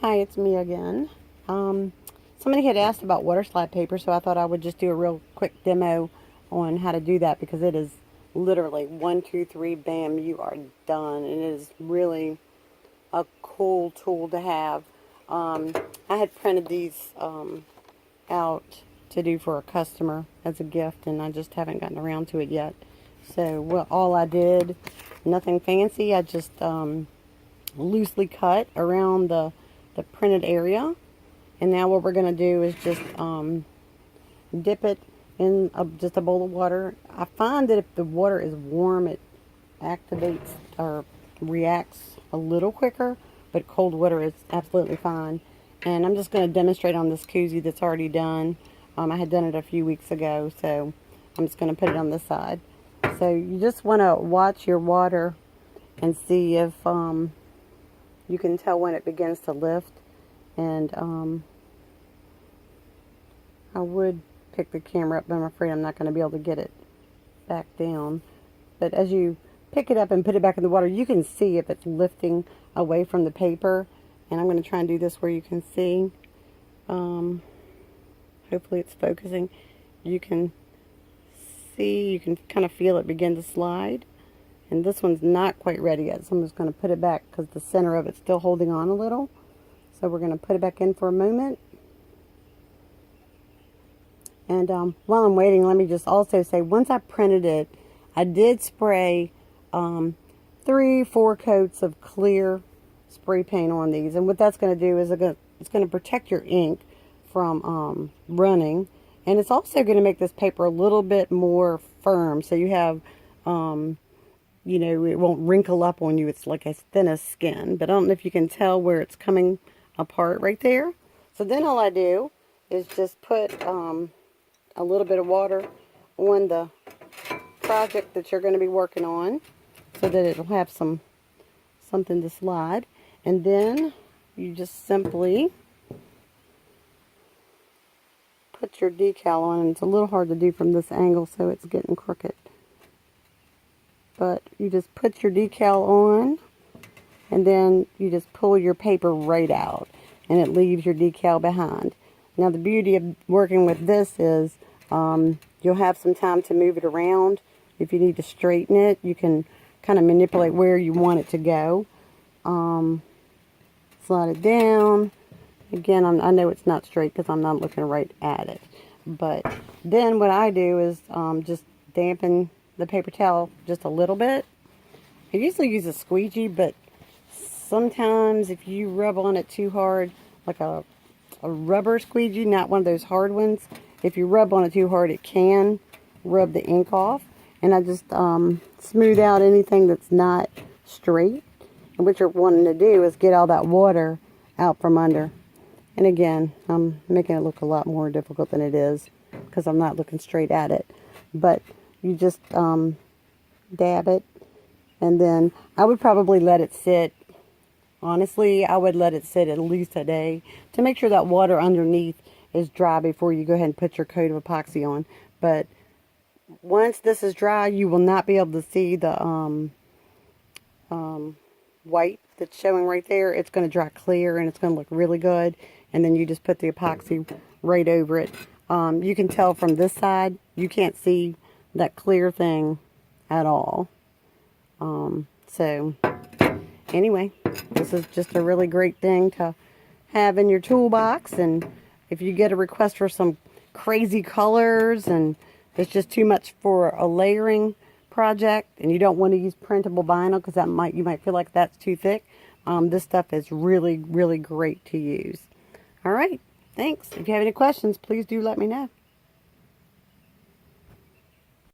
Hi, it's me again. Somebody had asked about water slide paper, so I thought I would just do a real quick demo on how to do that because it is literally one, two, three, bam, you are done. And it is really a cool tool to have. I had printed these out to do for a customer as a gift, and I just haven't gotten around to it yet. So all I did, nothing fancy. I just loosely cut around the printed area, and now what we're going to do is just dip it in just a bowl of water. I find that if the water is warm, it activates or reacts a little quicker, but cold water is absolutely fine. And I'm just going to demonstrate on this koozie that's already done. I had done it a few weeks ago, so I'm just going to put it on this side. So you just want to watch your water and see if you can tell when it begins to lift. And I would pick the camera up, but I'm afraid I'm not going to be able to get it back down. But as you pick it up and put it back in the water, you can see if it's lifting away from the paper. And I'm going to try and do this where you can see. Hopefully it's focusing. You can see, you can kind of feel it begin to slide. And this one's not quite ready yet, so I'm just going to put it back because the center of it's still holding on a little. So we're going to put it back in for a moment. And while I'm waiting, let me just also say, once I printed it, I did spray 3-4 coats of clear spray paint on these. And what that's going to do is it's going to protect your ink from running. And it's also going to make this paper a little bit more firm. So you have, you know, it won't wrinkle up on you. It's like as thin as skin. But I don't know if you can tell where it's coming apart right there. So then all I do is just put a little bit of water on the project that you're going to be working on so that it'll have something to slide. And then you just simply put your decal on. And it's a little hard to do from this angle, so it's getting crooked. But you just put your decal on, and then you just pull your paper right out, and it leaves your decal behind. Now the beauty of working with this is you'll have some time to move it around. If you need to straighten it, you can kind of manipulate where you want it to go. Slide it down. Again, I know it's not straight because I'm not looking right at it. But then what I do is just dampen the paper towel just a little bit. I usually use a squeegee, but sometimes if you rub on it too hard, like a rubber squeegee, not one of those hard ones, if you rub on it too hard, it can rub the ink off. And I just smooth out anything that's not straight. And what you're wanting to do is get all that water out from under. And again, I'm making it look a lot more difficult than it is because I'm not looking straight at it. But you just dab it, and then I would probably let it sit. Honestly, I would let it sit at least a day to make sure that water underneath is dry before you go ahead and put your coat of epoxy on. But once this is dry, you will not be able to see the white that's showing right there. It's going to dry clear, and it's going to look really good. And then you just put the epoxy right over it. You can tell from this side, you can't see that clear thing at all. So anyway, this is just a really great thing to have in your toolbox. And if you get a request for some crazy colors and it's just too much for a layering project and you don't want to use printable vinyl because you might feel like that's too thick, this stuff is really, really great to use. All right, thanks. If you have any questions, please do let me know.